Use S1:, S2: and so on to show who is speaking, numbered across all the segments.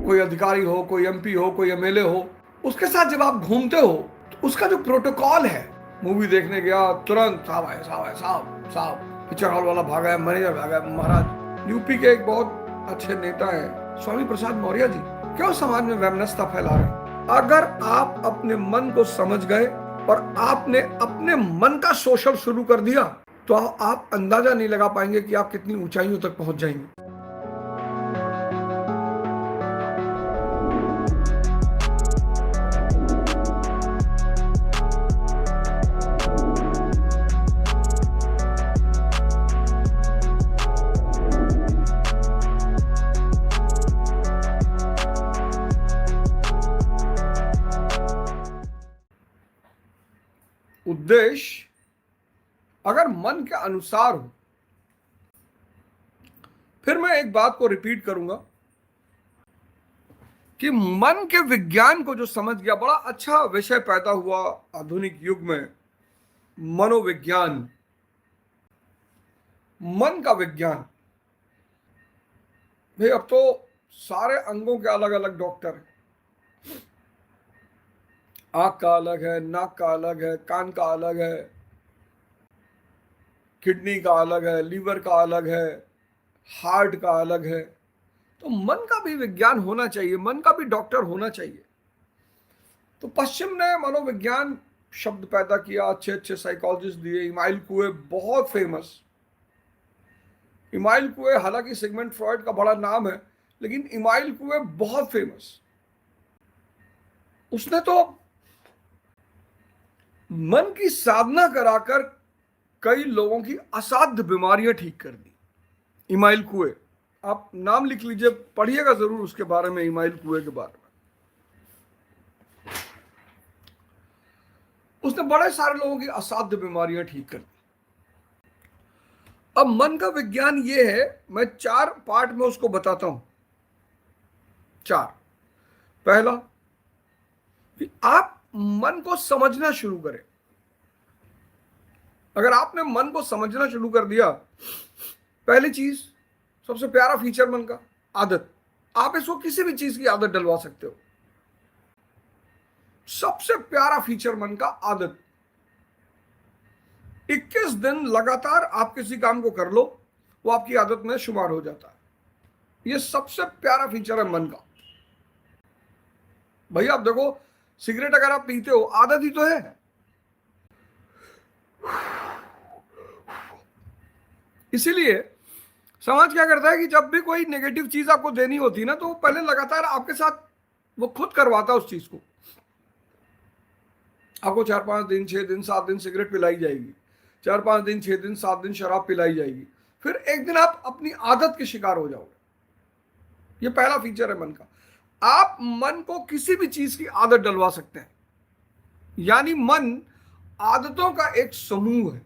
S1: कोई अधिकारी हो, कोई एमपी हो, कोई एमएलए हो, उसके साथ जब आप घूमते हो तो उसका जो प्रोटोकॉल है, मूवी देखने गया तुरंत साहब आए, साहब आए, साहब साहब, पिक्चर हॉल वाला भागा, मैनेजर भागा। महाराज, यूपी के एक बहुत अच्छे नेता है स्वामी प्रसाद मौर्य जी, क्यों समाज में वैमनस्यता फैला रहे हैं? अगर आप अपने मन को समझ गए और आपने अपने मन का शोषण शुरू कर दिया तो आप अंदाजा नहीं लगा पाएंगे कि आप कितनी ऊंचाइयों तक पहुंच जाएंगे। उद्देश्य अगर मन के अनुसार हो, फिर मैं एक बात को रिपीट करूंगा कि मन के विज्ञान को जो समझ गया, बड़ा अच्छा विषय पैदा हुआ आधुनिक युग में, मनोविज्ञान, मन का विज्ञान। भाई अब तो सारे अंगों के अलग अलग डॉक्टर हैं। आंख का अलग है, नाक का अलग है, कान का अलग है, किडनी का अलग है, लीवर का अलग है, हार्ट का अलग है। तो मन का भी विज्ञान होना चाहिए, मन का भी डॉक्टर होना चाहिए। तो पश्चिम ने मनोविज्ञान शब्द पैदा किया, अच्छे अच्छे साइकोलॉजिस्ट दिए। इमाइल कुए बहुत फेमस, इमाइल कुए, हालांकि सिगमंड फ्रॉइड का बड़ा नाम है, लेकिन इमाइल कुए बहुत फेमस। उसने तो मन की साधना कराकर कई लोगों की असाध्य बीमारियां ठीक कर दी। इमाइल कुए, आप नाम लिख लीजिए, पढ़िएगा जरूर उसके बारे में, इमाइल कुए के बारे में। उसने बड़े सारे लोगों की असाध्य बीमारियां ठीक कर दी। अब मन का विज्ञान ये है, मैं 4 पार्ट में उसको बताता हूं। 4। पहला कि आप मन को समझना शुरू करें। अगर आपने मन को समझना शुरू कर दिया, पहली चीज, सबसे प्यारा फीचर मन का, आदत। आप इसको किसी भी चीज की आदत डलवा सकते हो। सबसे प्यारा फीचर मन का, आदत। 21 दिन लगातार आप किसी काम को कर लो, वो आपकी आदत में शुमार हो जाता है। ये सबसे प्यारा फीचर है मन का। भैया आप देखो, सिगरेट अगर आप पीते हो, आदत ही तो है। इसीलिए समाज क्या करता है कि जब भी कोई नेगेटिव चीज आपको देनी होती है ना, तो पहले लगातार आपके साथ वो खुद करवाता है उस चीज को। आपको 4-5 दिन, 6 दिन, 7 दिन सिगरेट पिलाई जाएगी, 4-5 दिन, 6 दिन, 7 दिन शराब पिलाई जाएगी, फिर एक दिन आप अपनी आदत के शिकार हो जाओगे। ये पहला फीचर है मन का। आप मन को किसी भी चीज की आदत डलवा सकते हैं, यानी मन आदतों का एक समूह है।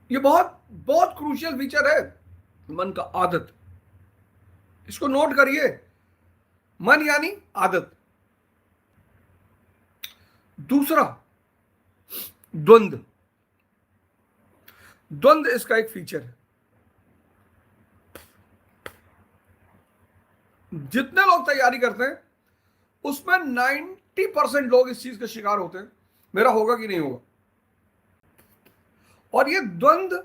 S1: ये बहुत बहुत क्रूशियल फीचर है मन का, आदत। इसको नोट करिए, मन यानी आदत। दूसरा, द्वंद्व। द्वंद्व इसका एक फीचर है। जितने लोग तैयारी करते हैं उसमें 90% लोग इस चीज के शिकार होते हैं, मेरा होगा कि नहीं होगा। और ये द्वंद्व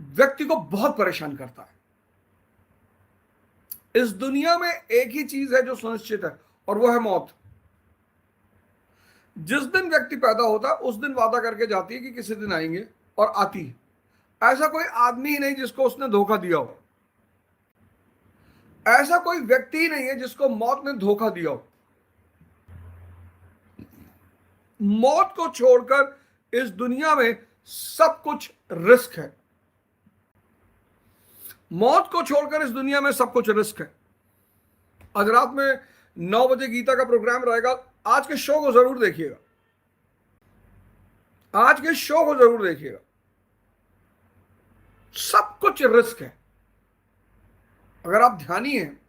S1: व्यक्ति को बहुत परेशान करता है। इस दुनिया में एक ही चीज है जो सुनिश्चित है, और वो है मौत। जिस दिन व्यक्ति पैदा होता है उस दिन वादा करके जाती है कि किसी दिन आएंगे, और आती है। ऐसा कोई आदमी ही नहीं जिसको उसने धोखा दिया हो। ऐसा कोई व्यक्ति ही नहीं है जिसको मौत ने धोखा दिया हो। मौत को छोड़कर इस दुनिया में सब कुछ रिस्क है। मौत को छोड़कर इस दुनिया में सब कुछ रिस्क है। आज रात में 9 बजे गीता का प्रोग्राम रहेगा, आज के शो को जरूर देखिएगा, आज के शो को जरूर देखिएगा। सब कुछ रिस्क है। अगर आप ध्यानी हैं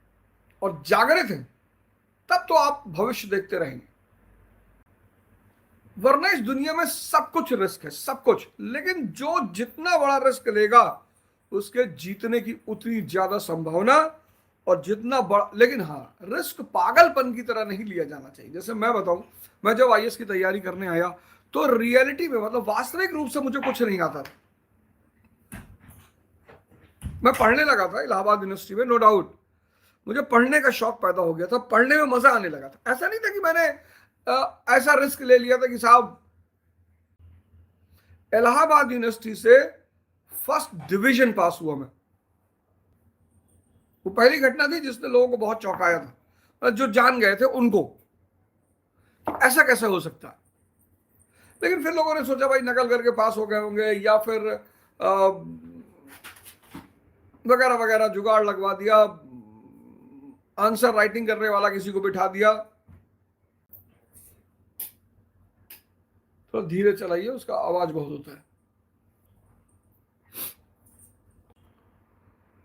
S1: और जागृत हैं, तब तो आप भविष्य देखते रहेंगे। वरना इस दुनिया में सब कुछ रिस्क है, सब कुछ। लेकिन जो जितना बड़ा रिस्क लेगा उसके जीतने की उतनी ज्यादा संभावना। और जितना बड़ा, लेकिन हाँ, रिस्क पागलपन की तरह नहीं लिया जाना चाहिए। जैसे मैं बताऊं, मैं जब आईएएस की तैयारी करने आया तो रियलिटी में, मतलब वास्तविक रूप से मुझे कुछ नहीं आता था। मैं पढ़ने लगा था इलाहाबाद यूनिवर्सिटी में, नो डाउट मुझे पढ़ने का शौक पैदा हो गया था, पढ़ने में मजा आने लगा था। ऐसा नहीं था कि मैंने ऐसा रिस्क ले लिया था कि साहब, इलाहाबाद यूनिवर्सिटी से फर्स्ट डिवीजन पास हुआ मैं। वो पहली घटना थी जिसने लोगों को बहुत चौंकाया था, जो जान गए थे उनको, ऐसा कैसे हो सकता है। लेकिन फिर लोगों ने सोचा भाई नकल करके पास हो गए होंगे, या फिर वगैरह वगैरह जुगाड़ लगवा दिया, आंसर राइटिंग करने वाला किसी को बिठा दिया। तो धीरे चलाइए, उसका आवाज बहुत होता है।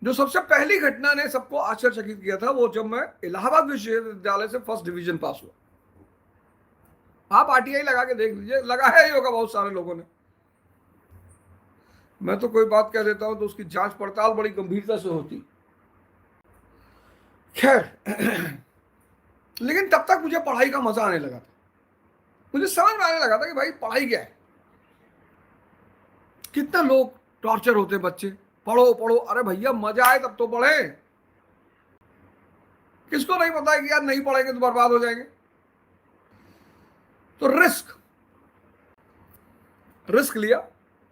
S1: जो सबसे पहली घटना ने सबको आश्चर्यचकित किया था, वो जब मैं इलाहाबाद विश्वविद्यालय से फर्स्ट डिवीजन पास हुआ। आप आरटीआई लगा के देख लीजिए, लगाया ही होगा बहुत सारे लोगों ने। मैं तो कोई बात कह देता हूं तो उसकी जांच पड़ताल बड़ी गंभीरता से होती। खैर, लेकिन तब तक मुझे पढ़ाई का मजा आने लगा था। मुझे समझ में आने लगा था कि भाई पढ़ाई क्या है। कितना लोग टॉर्चर होते बच्चे, पढ़ो पढ़ो, अरे भैया मजा आए तब तो पढ़े। किसको नहीं पता है कि यार नहीं पढ़ेंगे तो बर्बाद हो जाएंगे। तो रिस्क लिया,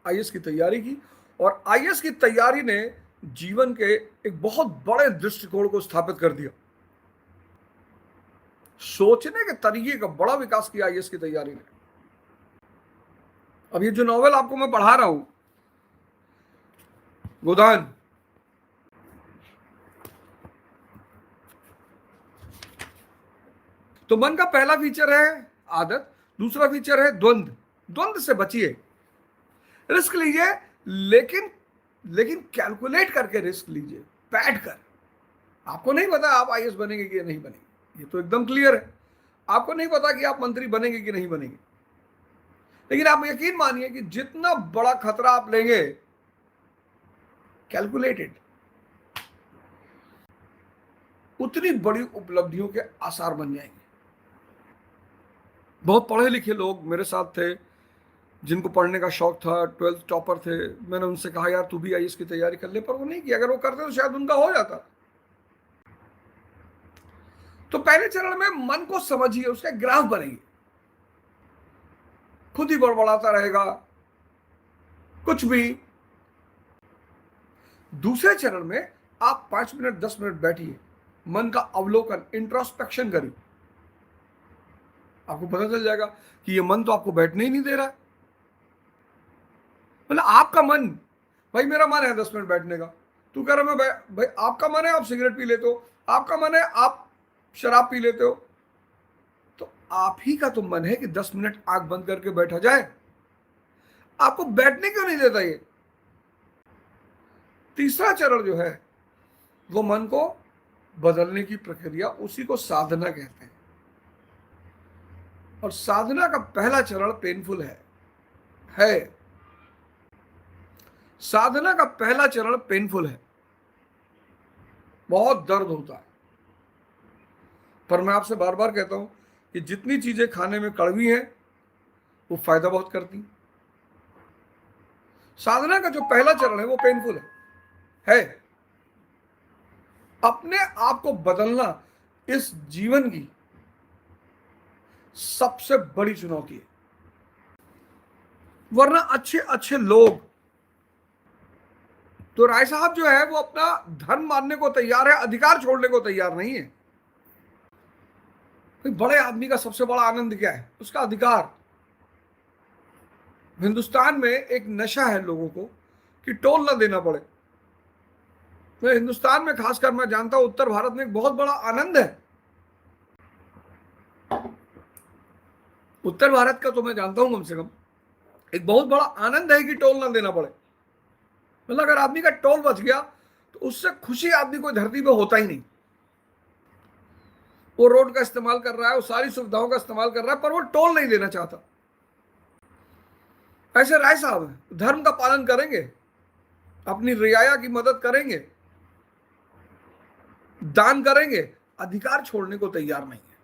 S1: आईएएस की तैयारी की, और आईएएस की तैयारी ने जीवन के एक बहुत बड़े दृष्टिकोण को स्थापित कर दिया। सोचने के तरीके का बड़ा विकास किया आईएएस की तैयारी ने। अब ये जो नॉवेल आपको मैं पढ़ा रहा हूं, गोदान, तो मन का पहला फीचर है आदत, दूसरा फीचर है द्वंद। द्वंद से बचिए, रिस्क लीजिए, लेकिन कैलकुलेट करके रिस्क लीजिए, बैठ कर। आपको नहीं पता आप आईएएस बनेंगे कि नहीं बनेंगे, ये तो एकदम क्लियर है। आपको नहीं पता कि आप मंत्री बनेंगे कि नहीं बनेंगे, लेकिन आप यकीन मानिए कि जितना बड़ा खतरा आप लेंगे, कैलकुलेटेड, उतनी बड़ी उपलब्धियों के आसार बन जाएंगे। बहुत पढ़े लिखे लोग मेरे साथ थे, जिनको पढ़ने का शौक था, 12th टॉपर थे। मैंने उनसे कहा यार तू भी आईएएस की तैयारी कर ले, पर वो नहीं किया। अगर वो करते तो शायद उनका हो जाता। तो पहले चरण में मन को समझिए, उसका ग्राफ बनाइए, खुद ही बड़बड़ाता रहेगा कुछ भी। दूसरे चरण में आप 5 मिनट 10 मिनट बैठिए, मन का अवलोकन, इंट्रोस्पेक्शन करिए। आपको पता चल जाएगा कि ये मन तो आपको बैठने ही नहीं दे रहा है। मतलब आपका मन, भाई मेरा मन है 10 मिनट बैठने का, तू कह रहा मैं भाई आपका मन है आप सिगरेट पी लेते हो, आपका मन है आप शराब पी लेते हो, तो आप ही का तो मन है कि 10 मिनट आंख बंद करके बैठा जाए। आपको बैठने क्यों नहीं देता ये? तीसरा चरण जो है वो मन को बदलने की प्रक्रिया, उसी को साधना कहते हैं। और साधना का पहला चरण पेनफुल है। साधना का पहला चरण पेनफुल है, बहुत दर्द होता है। पर मैं आपसे बार बार कहता हूं कि जितनी चीजें खाने में कड़वी हैं वो फायदा बहुत करती। साधना का जो पहला चरण है वो पेनफुल है। अपने आप को बदलना इस जीवन की सबसे बड़ी चुनौती है। वरना अच्छे अच्छे लोग, तो राय साहब जो है वो अपना धर्म मानने को तैयार है, अधिकार छोड़ने को तैयार नहीं है। तो बड़े आदमी का सबसे बड़ा आनंद क्या है? उसका अधिकार। हिंदुस्तान में एक नशा है लोगों को कि टोल ना देना पड़े। मैं हिंदुस्तान में, खासकर मैं जानता हूं उत्तर भारत में, एक बहुत बड़ा आनंद है। उत्तर भारत का तो मैं जानता हूं कम से कम एक बहुत बड़ा आनंद है कि टोल ना देना पड़े। मतलब अगर आदमी का टोल बच गया तो उससे खुशी आदमी को धरती पे होता ही नहीं। वो रोड का इस्तेमाल कर रहा है, वो सारी सुविधाओं का इस्तेमाल कर रहा है, पर वो टोल नहीं देना चाहता। ऐसे राय साहब धर्म का पालन करेंगे, अपनी रियाया की मदद करेंगे, दान करेंगे, अधिकार छोड़ने को तैयार नहीं है,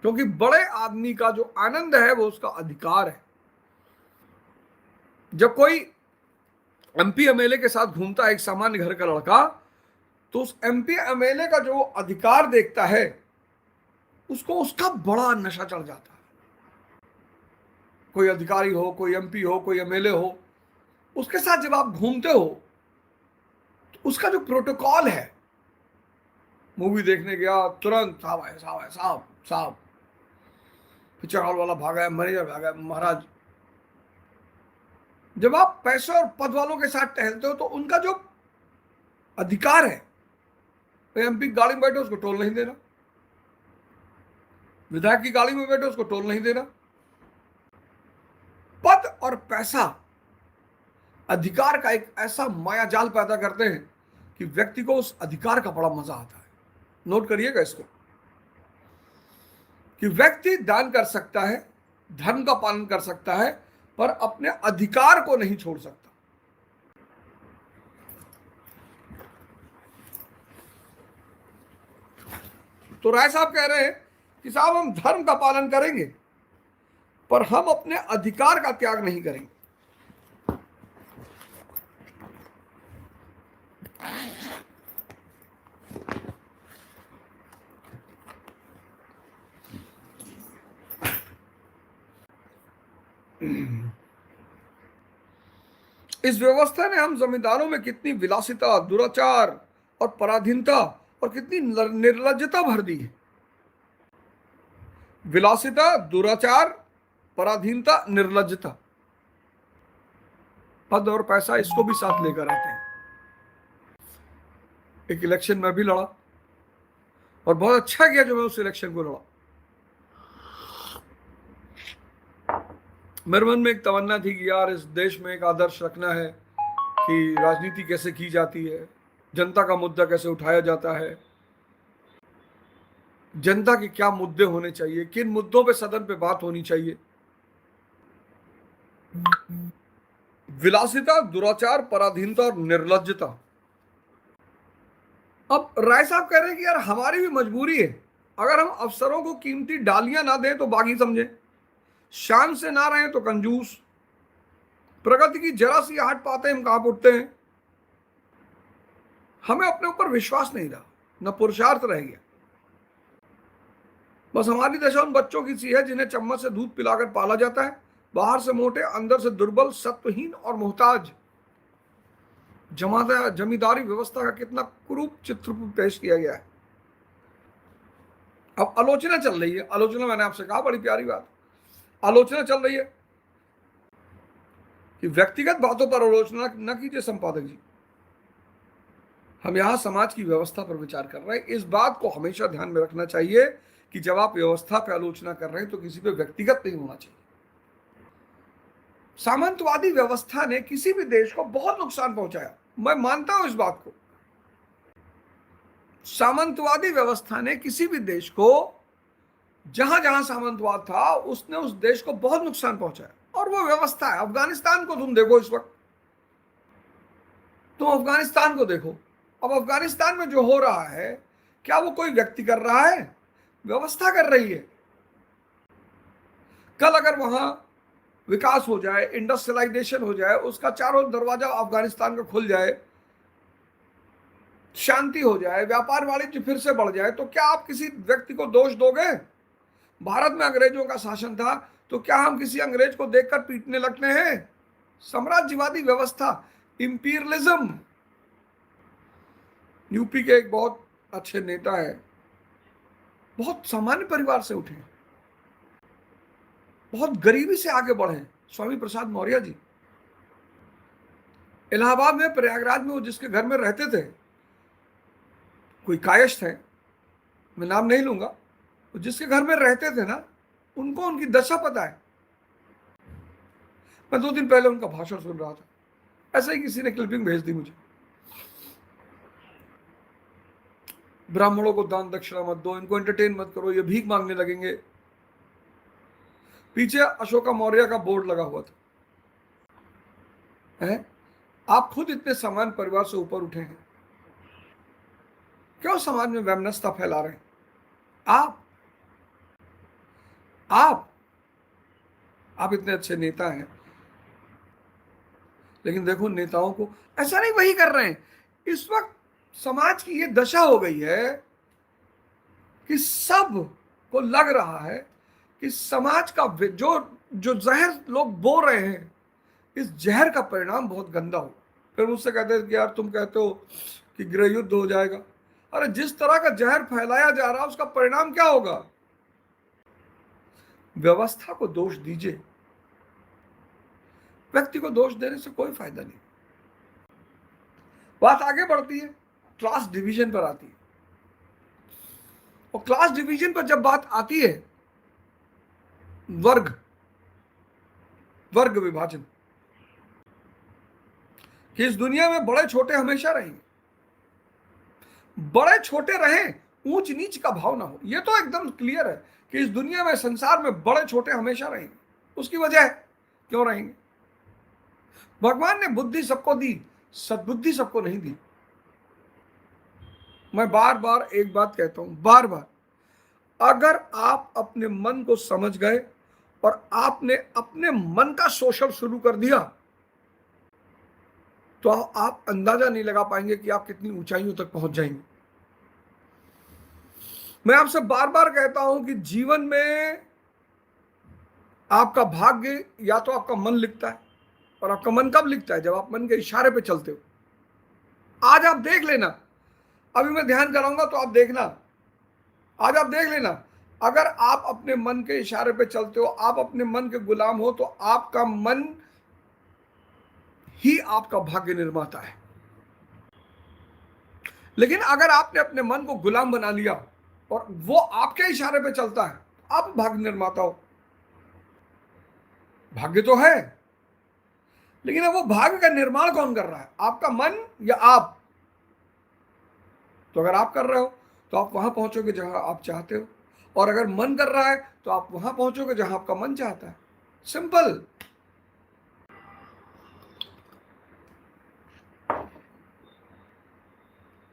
S1: क्योंकि बड़े आदमी का जो आनंद है वो उसका अधिकार है। जब कोई एमपी एमएलए के साथ घूमता है एक सामान्य घर का लड़का, तो उस एमपी एमएलए का जो अधिकार देखता है उसको उसका बड़ा नशा चढ़ जाता है। कोई अधिकारी हो, कोई एमपी हो, कोई एमएलए हो, उसके साथ जब आप घूमते हो तो उसका जो प्रोटोकॉल है, मूवी देखने गया तुरंत साहब आए, साहब आए, साहब साहब, पिक्चर हॉल वाला भागा है, मैनेजर भागा है, महाराज। जब आप पैसे और पद वालों के साथ टहलते हो तो उनका जो अधिकार है, तो एमपी गाड़ी में बैठे उसको टोल नहीं देना, विधायक की गाड़ी में बैठे उसको टोल नहीं देना। पद और पैसा अधिकार का एक ऐसा माया जाल पैदा करते हैं कि व्यक्ति को उस अधिकार का बड़ा मजा आता है। नोट करिएगा इसको, कि व्यक्ति दान कर सकता है, धर्म का पालन कर सकता है, पर अपने अधिकार को नहीं छोड़ सकता। तो राय साहब कह रहे हैं कि साहब हम धर्म का पालन करेंगे पर हम अपने अधिकार का त्याग नहीं करेंगे। इस व्यवस्था ने हम जमींदारों में कितनी विलासिता, दुराचार और पराधीनता और कितनी निर्लज्जता भर दी है। विलासिता, दुराचार, पराधीनता, निर्लज्जता, पद और पैसा इसको भी साथ लेकर आते हैं। एक इलेक्शन में भी लड़ा और बहुत अच्छा किया जो मैं उस इलेक्शन को लड़ा। मेरे मन में एक तमन्ना थी कि यार इस देश में एक आदर्श रखना है कि राजनीति कैसे की जाती है, जनता का मुद्दा कैसे उठाया जाता है, जनता के क्या मुद्दे होने चाहिए, किन मुद्दों पे सदन पे बात होनी चाहिए। विलासिता, दुराचार, पराधीनता और निर्लज्जता। अब राय साहब कह रहे हैं कि यार हमारी भी मजबूरी है, अगर हम अफसरों को कीमती डालियां ना दें तो बागी समझे, शान से ना रहे तो कंजूस, प्रगति की जरा सी आहट पाते हम कहां उठते हैं। हमें अपने ऊपर विश्वास नहीं रहा, न पुरुषार्थ रह गया। बस हमारी दशा उन बच्चों की सी है जिन्हें चम्मच से दूध पिलाकर पाला जाता है, बाहर से मोटे, अंदर से दुर्बल, सत्वहीन और मोहताज। जमींदारी व्यवस्था का कितना कुरूप चित्र पेश किया गया है। अब आलोचना चल रही है, आलोचना मैंने आपसे कहा बड़ी प्यारी बात, आलोचना चल रही है कि व्यक्तिगत बातों पर आलोचना न कीजिए संपादक जी, हम यहां समाज की व्यवस्था पर विचार कर रहे हैं। इस बात को हमेशा ध्यान में रखना चाहिए कि जब आप व्यवस्था पर आलोचना कर रहे हैं तो किसी पे व्यक्तिगत नहीं होना चाहिए। सामंतवादी व्यवस्था ने किसी भी देश को बहुत नुकसान पहुंचाया, मैं मानता हूं इस बात को। सामंतवादी व्यवस्था ने किसी भी देश को, जहां जहां सामंतवाद था, उसने उस देश को बहुत नुकसान पहुंचाया, और वो व्यवस्था है। अफगानिस्तान को तुम देखो इस वक्त, तुम अफगानिस्तान को देखो। अब अफगानिस्तान में जो हो रहा है, क्या वो कोई व्यक्ति कर रहा है? व्यवस्था कर रही है। कल अगर वहां विकास हो जाए, इंडस्ट्रियलाइजेशन हो जाए, उसका चारों दरवाजा अफगानिस्तान का खुल जाए, शांति हो जाए, व्यापार वाणिज्य फिर से बढ़ जाए, तो क्या आप किसी व्यक्ति को दोष दोगे? भारत में अंग्रेजों का शासन था, तो क्या हम किसी अंग्रेज को देखकर पीटने लगते हैं? साम्राज्यवादी व्यवस्था, इंपीरियलिज्म। यूपी के एक बहुत अच्छे नेता है, बहुत सामान्य परिवार से उठे, बहुत गरीबी से आगे बढ़े, स्वामी प्रसाद मौर्य जी। इलाहाबाद में, प्रयागराज में, वो जिसके घर में रहते थे, कोई कायस्थ है, मैं नाम नहीं लूंगा, तो जिसके घर में रहते थे ना, उनको उनकी दशा पता है। मैं 2 दिन पहले उनका भाषण सुन रहा था, ऐसे ही किसी ने क्लिपिंग भेज दी मुझे। ब्राह्मणों को दान दक्षिणा मत दो, इनको एंटरटेन मत करो, ये भीख मांगने लगेंगे। पीछे अशोका मौर्य का बोर्ड लगा हुआ था है। आप खुद इतने समान परिवार से ऊपर उठे हैं, क्यों समाज में वैमनस्यता फैला रहे हैं? आप आप आप इतने अच्छे नेता हैं, लेकिन देखो नेताओं को ऐसा नहीं वही कर रहे हैं। इस वक्त समाज की ये दशा हो गई है कि सब को लग रहा है कि समाज का जो जो जहर लोग बो रहे हैं, इस जहर का परिणाम बहुत गंदा हो। फिर मुझसे कहते हैं कि यार तुम कहते हो कि गृह युद्ध हो जाएगा। अरे जिस तरह का जहर फैलाया जा रहा है उसका परिणाम क्या होगा? व्यवस्था को दोष दीजिए, व्यक्ति को दोष देने से कोई फायदा नहीं। बात आगे बढ़ती है, क्लास डिवीजन पर आती है। और क्लास डिवीजन पर जब बात आती है, वर्ग विभाजन, कि इस दुनिया में बड़े छोटे हमेशा रहेंगे, बड़े छोटे रहें, ऊंच नीच का भाव ना हो। यह तो एकदम क्लियर है कि इस दुनिया में, संसार में बड़े छोटे हमेशा रहेंगे। उसकी वजह क्यों रहेंगे? भगवान ने बुद्धि सबको दी, सद्बुद्धि सबको नहीं दी। मैं बार बार एक बात कहता हूं, बार बार, अगर आप अपने मन को समझ गए और आपने अपने मन का शोषण शुरू कर दिया, तो आप अंदाजा नहीं लगा पाएंगे कि आप कितनी ऊंचाइयों तक पहुंच जाएंगे। मैं आपसे बार बार कहता हूं कि जीवन में आपका भाग्य या तो आपका मन लिखता है, और आपका मन कब लिखता है? जब आप मन के इशारे पे चलते हो। आज आप देख लेना, अभी मैं ध्यान कराऊंगा तो आप देखना, आज आप देख लेना, अगर आप अपने मन के इशारे पे चलते हो, आप अपने मन के गुलाम हो, तो आपका मन ही आपका भाग्य निर्माता है। लेकिन अगर आपने अपने मन को गुलाम बना लिया और वो आपके इशारे पे चलता है, आप भाग्य निर्माता हो। भाग्य तो है, लेकिन अब वो भाग्य का निर्माण कौन कर रहा है? आपका मन या आप? तो अगर आप कर रहे हो तो आप वहां पहुंचोगे जहां आप चाहते हो, और अगर मन कर रहा है तो आप वहां पहुंचोगे जहां आपका मन चाहता है। सिंपल।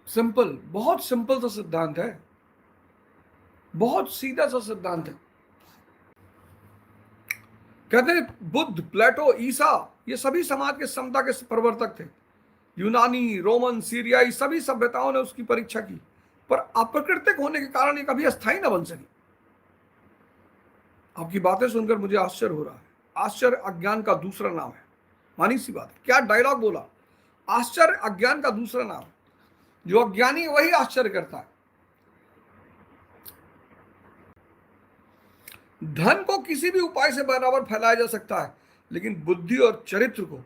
S1: सिंपल, बहुत सिंपल सा सिद्धांत है, बहुत सीधा सा सिद्धांत है। कहते हैं बुद्ध, प्लेटो, ईसा, ये सभी समाज के समता के प्रवर्तक थे। यूनानी, रोमन, सीरियाई सभी सभ्यताओं ने उसकी परीक्षा की, पर अप्राकृतिक होने के कारण ये कभी अस्थायी न बन सकी। आपकी बातें सुनकर मुझे आश्चर्य हो रहा है। आश्चर्य अज्ञान का दूसरा नाम है। मानी सी बात है, क्या डायलॉग बोला! आश्चर्य अज्ञान का दूसरा नाम। जो अज्ञानी वही आश्चर्य करता है। धन को किसी भी उपाय से बराबर फैलाया जा सकता है, लेकिन बुद्धि और चरित्र को,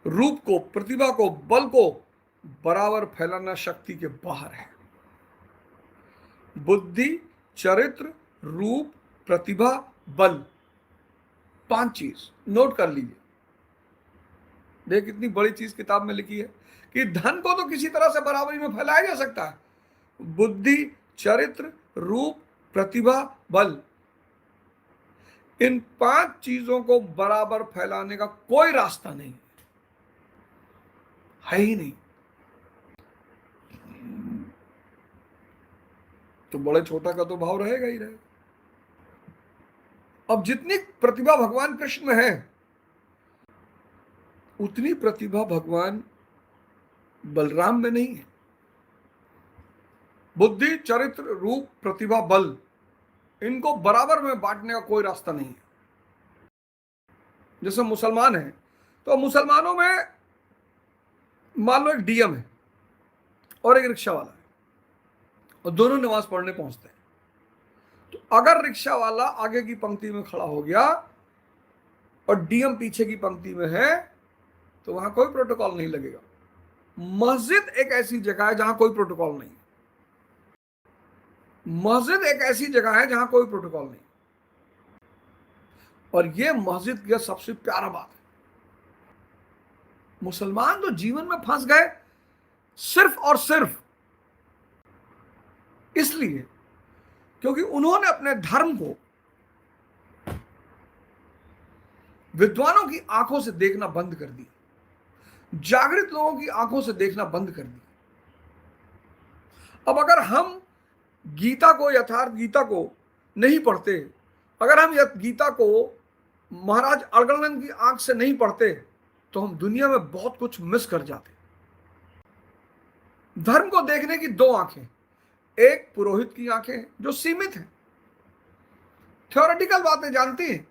S1: रूप को, प्रतिभा को, बल को बराबर फैलाना शक्ति के बाहर है। बुद्धि, चरित्र, रूप, प्रतिभा, बल, 5 चीज नोट कर लीजिए। देख कितनी बड़ी चीज किताब में लिखी है कि धन को तो किसी तरह से बराबरी में फैलाया जा सकता है, बुद्धि, चरित्र, रूप, प्रतिभा, बल, इन 5 चीजों को बराबर फैलाने का कोई रास्ता नहीं है ही नहीं। तो बड़े छोटा का तो भाव रहेगा ही रहेगा। अब जितनी प्रतिभा भगवान कृष्ण में है, उतनी प्रतिभा भगवान बलराम में नहीं है। बुद्धि, चरित्र, रूप, प्रतिभा, बल, इनको बराबर में बांटने का कोई रास्ता नहीं है। जैसे मुसलमान है, तो मुसलमानों में मान लो एक डीएम है और एक रिक्शा वाला है, और दोनों नमाज पढ़ने पहुंचते हैं। तो अगर रिक्शा वाला आगे की पंक्ति में खड़ा हो गया और डीएम पीछे की पंक्ति में है, तो वहां कोई प्रोटोकॉल नहीं लगेगा। मस्जिद एक ऐसी जगह है जहां कोई प्रोटोकॉल नहीं। मस्जिद एक ऐसी जगह है जहां कोई प्रोटोकॉल नहीं। और यह मस्जिद का सबसे प्यारा बात है। मुसलमान तो जीवन में फंस गए सिर्फ और सिर्फ इसलिए क्योंकि उन्होंने अपने धर्म को विद्वानों की आंखों से देखना बंद कर दिया, जागृत लोगों की आंखों से देखना बंद कर दिया। अब अगर हम गीता को, यथार्थ गीता को नहीं पढ़ते, अगर हम गीता को महाराज अड़गड़ानंद की आंख से नहीं पढ़ते, तो हम दुनिया में बहुत कुछ मिस कर जाते। धर्म को देखने की दो आंखें, एक पुरोहित की आंखें जो सीमित हैं, थ्योरेटिकल बातें जानती हैं,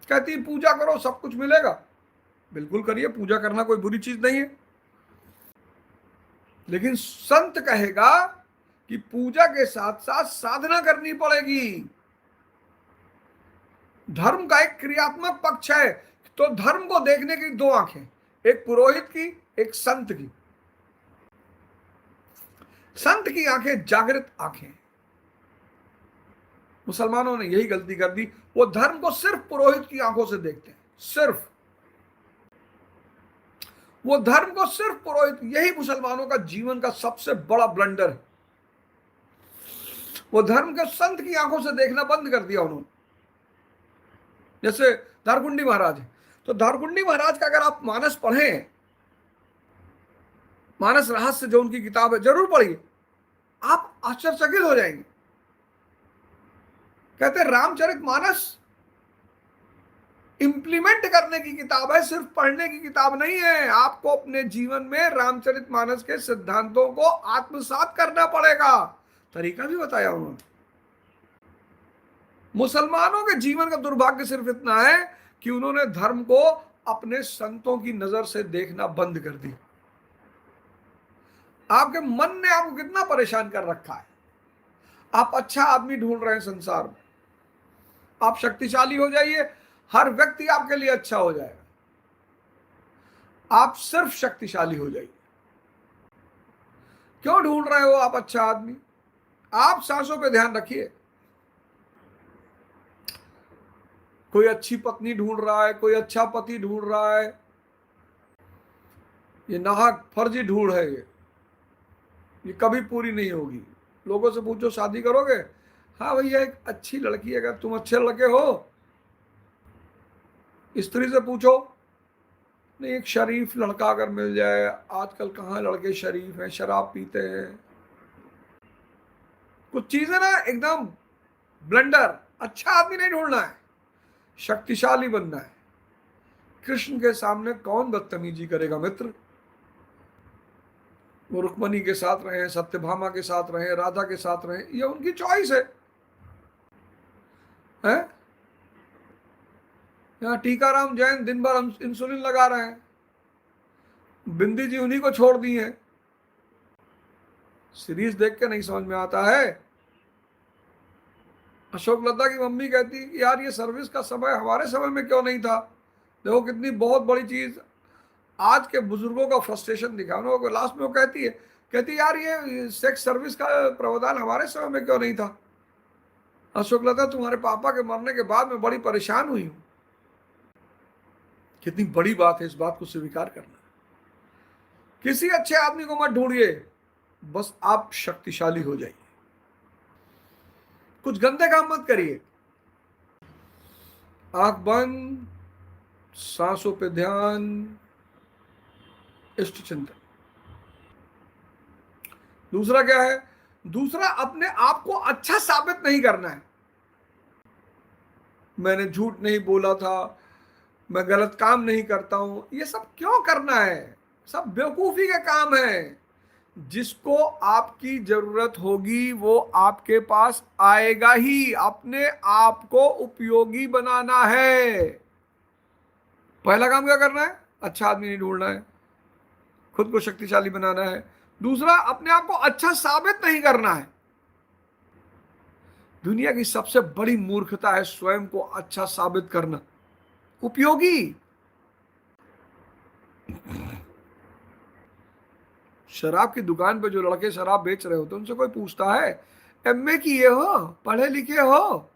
S1: कहती पूजा करो सब कुछ मिलेगा। बिल्कुल करिए, पूजा करना कोई बुरी चीज नहीं है, लेकिन संत कहेगा कि पूजा के साथ साथ साधना करनी पड़ेगी। धर्म का एक क्रियात्मक पक्ष है। तो धर्म को देखने की दो आंखें, एक पुरोहित की, एक संत की। संत की आंखें जागृत आंखें। मुसलमानों ने यही गलती कर दी, वो धर्म को सिर्फ पुरोहित की आंखों से देखते हैं, सिर्फ वो धर्म को सिर्फ पुरोहित। यही मुसलमानों का जीवन का सबसे बड़ा ब्लंडर है। वो धर्म के संत की आंखों से देखना बंद कर दिया उन्होंने। जैसे धारकुंडी महाराज है, तो धारकुंडी महाराज का अगर आप मानस पढ़ें, मानस रहस्य जो उनकी किताब है, जरूर पढ़िए, आप आश्चर्यचकित हो जाएंगे। कहते रामचरित मानस इंप्लीमेंट करने की किताब है, सिर्फ पढ़ने की किताब नहीं है। आपको अपने जीवन में रामचरित मानस के सिद्धांतों को आत्मसात करना पड़ेगा। तरीका भी बताया उन्होंने। मुसलमानों के जीवन का दुर्भाग्य सिर्फ इतना है कि उन्होंने धर्म को अपने संतों की नजर से देखना बंद कर दिया। आपके मन ने आपको कितना परेशान कर रखा है। आप अच्छा आदमी ढूंढ रहे हैं संसार में, आप शक्तिशाली हो जाइए, हर व्यक्ति आपके लिए अच्छा हो जाएगा। आप सिर्फ शक्तिशाली हो जाइए। क्यों ढूंढ रहे हो आप अच्छा आदमी? आप सांसों पे ध्यान रखिए। कोई अच्छी पत्नी ढूंढ रहा है, कोई अच्छा पति ढूंढ रहा है, ये नाहक फर्जी ढूंढ है, ये कभी पूरी नहीं होगी। लोगों से पूछो शादी करोगे? हाँ भैया एक अच्छी लड़की, अगर तुम अच्छे लड़के हो। स्त्री से पूछो, नहीं एक शरीफ लड़का अगर मिल जाए। आजकल कहाँ लड़के शरीफ हैं, शराब पीते हैं। कुछ चीजें ना एकदम ब्लंडर। अच्छा आदमी नहीं ढूंढना है, शक्तिशाली बनना है। कृष्ण के सामने कौन बदतमीजी करेगा मित्र? वो रुक्मणी के साथ रहे, सत्यभामा के साथ रहे, राधा के साथ रहे, ये उनकी चॉइस है। यहाँ टीकाराम जैन दिन भर इंसुलिन लगा रहे हैं, बिंदी जी उन्हीं को छोड़ दी है। सीरीज देख के नहीं समझ में आता है। अशोक लता की मम्मी कहती कि यार ये सर्विस का समय हमारे समय में क्यों नहीं था। देखो कितनी बहुत बड़ी चीज आज के बुजुर्गों का फ्रस्ट्रेशन दिखा। उन्होंने लास्ट में वो कहती यार ये सेक्स सर्विस का प्रावधान हमारे समय में क्यों नहीं था। अशोक लता तुम्हारे पापा के मरने के बाद मैं बड़ी परेशान हुई हूं। कितनी बड़ी बात है इस बात को स्वीकार करना। किसी अच्छे आदमी को मत ढूंढिए, बस आप शक्तिशाली हो जाइए। कुछ गंदे काम मत करिए। आंख बंद, सांसों पे ध्यान, इष्ट चिंतन। दूसरा क्या है? दूसरा अपने आप को अच्छा साबित नहीं करना है। मैंने झूठ नहीं बोला था, मैं गलत काम नहीं करता हूं। ये सब क्यों करना है? सब बेवकूफी के काम है। जिसको आपकी जरूरत होगी वो आपके पास आएगा ही। अपने आप को उपयोगी बनाना है। पहला काम क्या करना है? अच्छा आदमी नहीं ढूंढना है, खुद को शक्तिशाली बनाना है। दूसरा, अपने आप को अच्छा साबित नहीं करना है। दुनिया की सबसे बड़ी मूर्खता है स्वयं को अच्छा साबित करना, उपयोगी। शराब की दुकान पे जो लड़के शराब बेच रहे होते हैं उनसे कोई पूछता है एमए किए हो, पढ़े लिखे हो?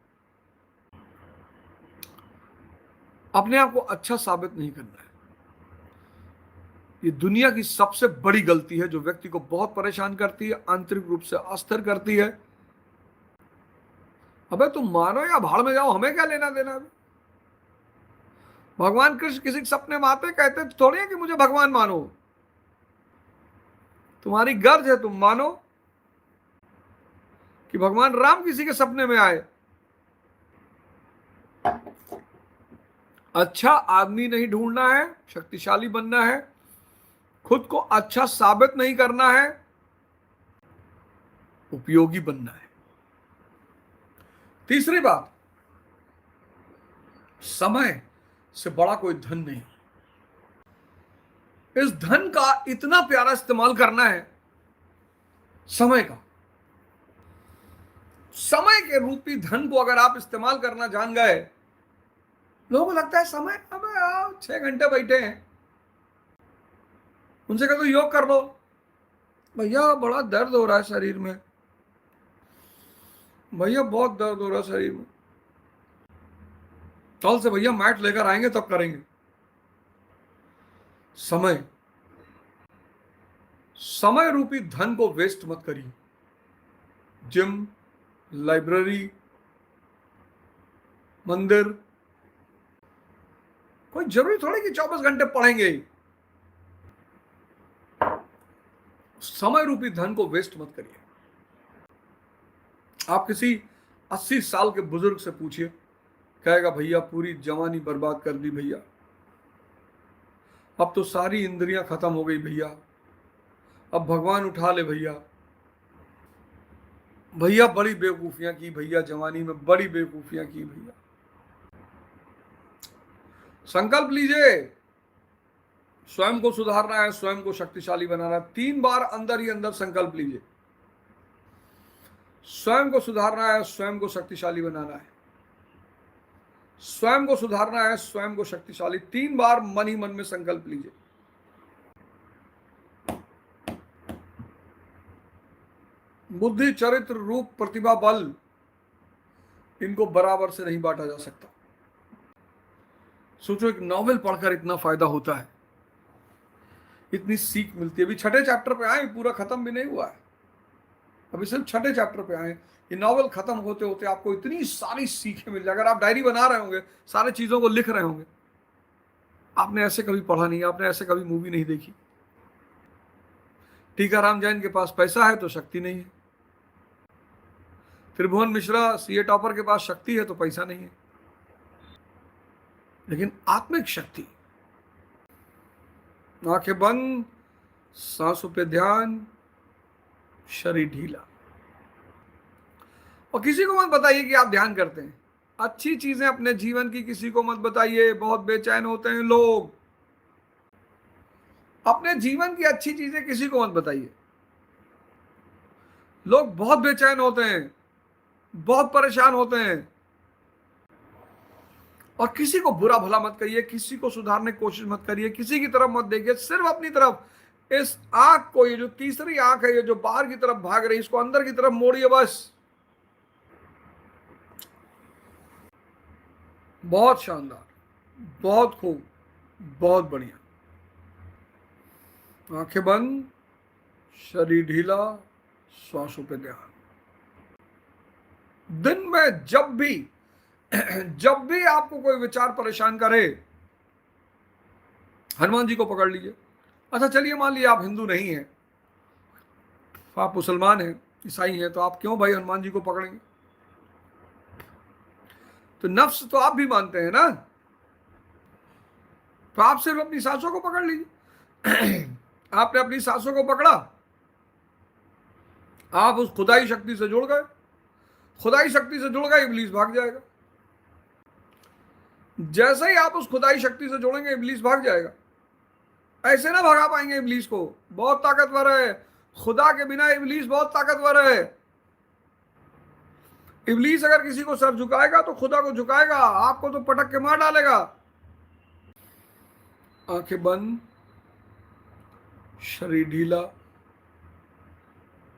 S1: अपने आप को अच्छा साबित नहीं करना है। ये दुनिया की सबसे बड़ी गलती है जो व्यक्ति को बहुत परेशान करती है, आंतरिक रूप से अस्थिर करती है। अबे तुम मानो या भाड़ में जाओ, हमें क्या लेना देना है? भगवान कृष्ण किसी के सपने में आते कहते थोड़ी है कि मुझे भगवान मानो, तुम्हारी गर्ज है तुम मानो। कि भगवान राम किसी के सपने में आए, अच्छा आदमी नहीं ढूंढना है, शक्तिशाली बनना है, खुद को अच्छा साबित नहीं करना है, उपयोगी बनना है। तीसरी बात, समय से बड़ा कोई धन नहीं। इस धन का इतना प्यारा इस्तेमाल करना है, समय का। समय के रूपी धन को अगर आप इस्तेमाल करना जान गए, लोगों को लगता है समय, अब 6 घंटे बैठे हैं, उनसे कहो योग कर लो, भैया बड़ा दर्द हो रहा है शरीर में, भैया बहुत दर्द हो रहा है शरीर में, कल से भैया मैट लेकर आएंगे तब करेंगे। समय, समय रूपी धन को वेस्ट मत करिए। जिम, लाइब्रेरी, मंदिर, कोई जरूरी थोड़ी कि 24 घंटे पढ़ेंगे। समय रूपी धन को वेस्ट मत करिए। आप किसी 80 साल के बुजुर्ग से पूछिए, कहेगा भैया पूरी जवानी बर्बाद कर दी भैया, अब तो सारी इंद्रियां खत्म हो गई भैया, अब भगवान उठा ले भैया, भैया बड़ी बेवकूफियां की भैया, जवानी में बड़ी बेवकूफियां की भैया। संकल्प लीजिए, स्वयं को सुधारना है, स्वयं को शक्तिशाली बनाना है। 3 बार अंदर ही अंदर संकल्प लीजिए, स्वयं को सुधारना है, स्वयं को शक्तिशाली बनाना है, स्वयं को सुधारना है, स्वयं को शक्तिशाली। 3 बार मन ही मन में संकल्प लीजिए। बुद्धि, चरित्र, रूप, प्रतिभा, बल, इनको बराबर से नहीं बांटा जा सकता। सोचो एक नॉवेल पढ़कर इतना फायदा होता है, इतनी सीख मिलती है। अभी 6ठे चैप्टर पे आए, पूरा खत्म भी नहीं हुआ है, अभी सिर्फ 6ठे चैप्टर पे आए। ये नॉवेल खत्म होते होते आपको इतनी सारी सीखें मिल जाए। अगर आप डायरी बना रहे होंगे, सारे चीजों को लिख रहे होंगे, आपने ऐसे कभी पढ़ा नहीं, आपने ऐसे कभी मूवी नहीं देखी। टीकाराम जैन के पास पैसा है तो शक्ति नहीं है, त्रिभुवन मिश्रा सीए टॉपर के पास शक्ति है तो पैसा नहीं है, लेकिन आत्मिक शक्ति। आंखें बंद, सांसों पे ध्यान, शरीर ढीला। और किसी को मत बताइए कि आप ध्यान करते हैं। अच्छी चीजें अपने जीवन की किसी को मत बताइए, बहुत बेचैन होते हैं लोग। अपने जीवन की अच्छी चीजें किसी को मत बताइए, लोग बहुत बेचैन होते हैं, बहुत परेशान होते हैं। और किसी को बुरा भला मत कहिए, किसी को सुधारने की कोशिश मत करिए, किसी की तरफ मत देखिए, सिर्फ अपनी तरफ। इस आंख को, ये जो तीसरी आंख है, ये जो बाहर की तरफ भाग रही है, इसको अंदर की तरफ मोड़िए बस। बहुत शानदार, बहुत खूब, बहुत बढ़िया। आंखें बंद, शरीर ढीला, श्वासों पे ध्यान। दिन में जब भी आपको कोई विचार परेशान करे, हनुमान जी को पकड़ लीजिए। अच्छा चलिए, मान लीजिए आप हिंदू नहीं हैं, आप मुसलमान हैं, ईसाई हैं, तो आप क्यों भाई हनुमान जी को पकड़ेंगे? तो नफ्स तो आप भी मानते हैं ना, तो आप सिर्फ अपनी सांसों को पकड़ लीजिए। आपने अपनी सांसों को पकड़ा, आप उस खुदाई शक्ति से जुड़ गए। खुदाई शक्ति से जुड़ गए, इब्लीस भाग जाएगा। जैसे ही आप उस खुदाई शक्ति से जुड़ेंगे, इब्लीस भाग जाएगा। ऐसे ना भगा पाएंगे इब्लीस को, बहुत ताकतवर है। खुदा के बिना इब्लीस बहुत ताकतवर है। इब्लीस अगर किसी को सर झुकाएगा तो खुदा को झुकाएगा, आपको तो पटक के मार डालेगा। आंखें बंद, शरीर ढीला,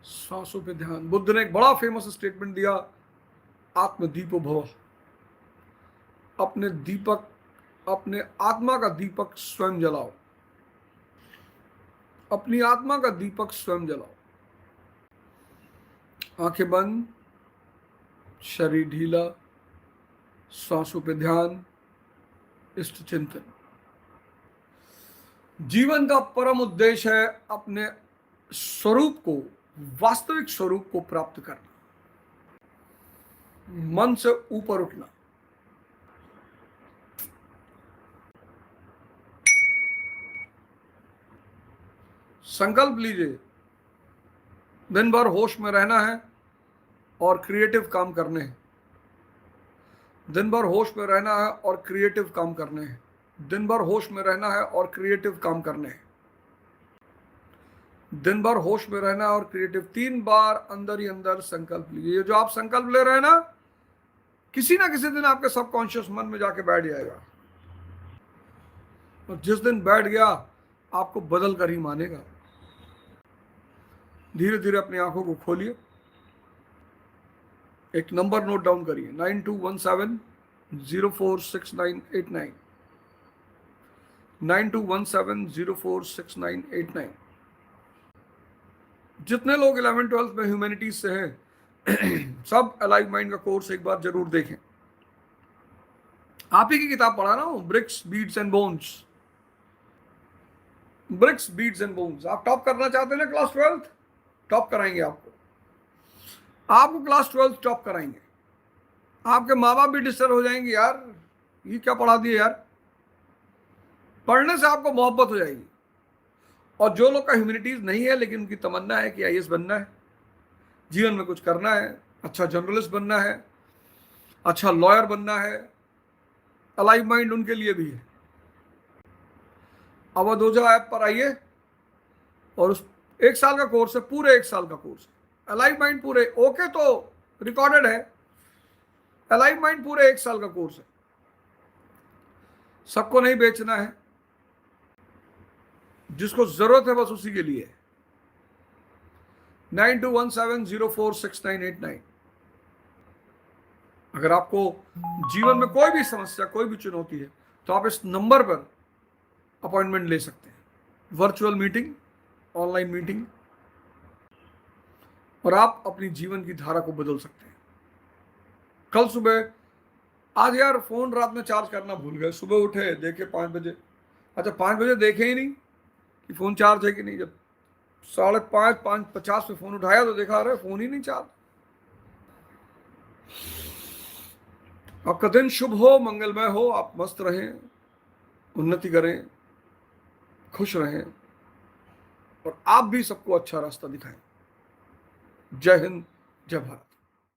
S1: सांसों पे ध्यान। बुद्ध ने एक बड़ा फेमस स्टेटमेंट दिया, आत्मदीपो भव। अपने दीपक, अपने आत्मा का दीपक स्वयं जलाओ। अपनी आत्मा का दीपक स्वयं जलाओ। आंखें बंद, शरीर ढीला, सांसों पे ध्यान, इष्ट चिंतन। जीवन का परम उद्देश्य है अपने स्वरूप को, वास्तविक स्वरूप को प्राप्त करना, मन से ऊपर उठना। संकल्प लीजिए, दिन भर होश में रहना है और क्रिएटिव काम करने हैं। दिन भर होश में रहना है और क्रिएटिव काम करने हैं। दिन भर होश में रहना है और क्रिएटिव काम करने हैं। दिन भर होश में रहना और क्रिएटिव, 3 बार अंदर ही अंदर संकल्प लीजिए। ये जो आप संकल्प ले रहे हैं ना, किसी ना किसी दिन आपके सबकॉन्शियस मन में जाके बैठ जाएगा, और जिस दिन बैठ गया आपको बदल कर ही मानेगा। धीरे धीरे अपनी आंखों को खोलिए, एक नंबर नोट डाउन करिए, 9217046989, 9217046989। जितने लोग 11th-12th में ह्यूमैनिटीज से हैं सब अलाइव माइंड का कोर्स एक बार जरूर देखें। आप ही की किताब पढ़ा रहा हूं, bricks beads and bones. Bricks beads and bones. आप टॉप करना चाहते हैं ना क्लास 12th, टॉप कराएंगे आपको क्लास 12th टॉप कराएंगे। आपके माँ बाप भी डिस्टर्ब हो जाएंगे, यार ये क्या पढ़ा दिए यार। पढ़ने से आपको मोहब्बत हो जाएगी। और जो लोग का ह्यूमैनिटीज नहीं है लेकिन उनकी तमन्ना है कि आईएएस बनना है, जीवन में कुछ करना है, अच्छा जर्नलिस्ट बनना है, अच्छा लॉयर बनना है, अलाइव माइंड उनके लिए भी है। अवधोजा ऐप पर आइए और उस 1 साल का कोर्स है, पूरे 1 साल का कोर्स है। अलाइव माइंड पूरे ओके तो रिकॉर्डेड है, अलाइव माइंड पूरे 1 साल का कोर्स है। सबको नहीं बेचना है, जिसको जरूरत है बस उसी के लिए। 9217046989। अगर आपको जीवन में कोई भी समस्या, कोई भी चुनौती है, तो आप इस नंबर पर अपॉइंटमेंट ले सकते हैं। वर्चुअल मीटिंग, ऑनलाइन मीटिंग, और आप अपनी जीवन की धारा को बदल सकते हैं। कल सुबह, आज यार फोन रात में चार्ज करना भूल गए, सुबह उठे देखे 5 बजे, अच्छा 5 बजे देखे ही नहीं कि फोन चार्ज है कि नहीं। जब 5:30, 5:50 पे फोन उठाया तो देखा अरे फोन ही नहीं चार्ज। आपका दिन शुभ हो, मंगलमय हो, आप मस्त रहें, उन्नति करें, खुश रहें, और आप भी सबको अच्छा रास्ता दिखाएं। जय हिंद, जय भारत।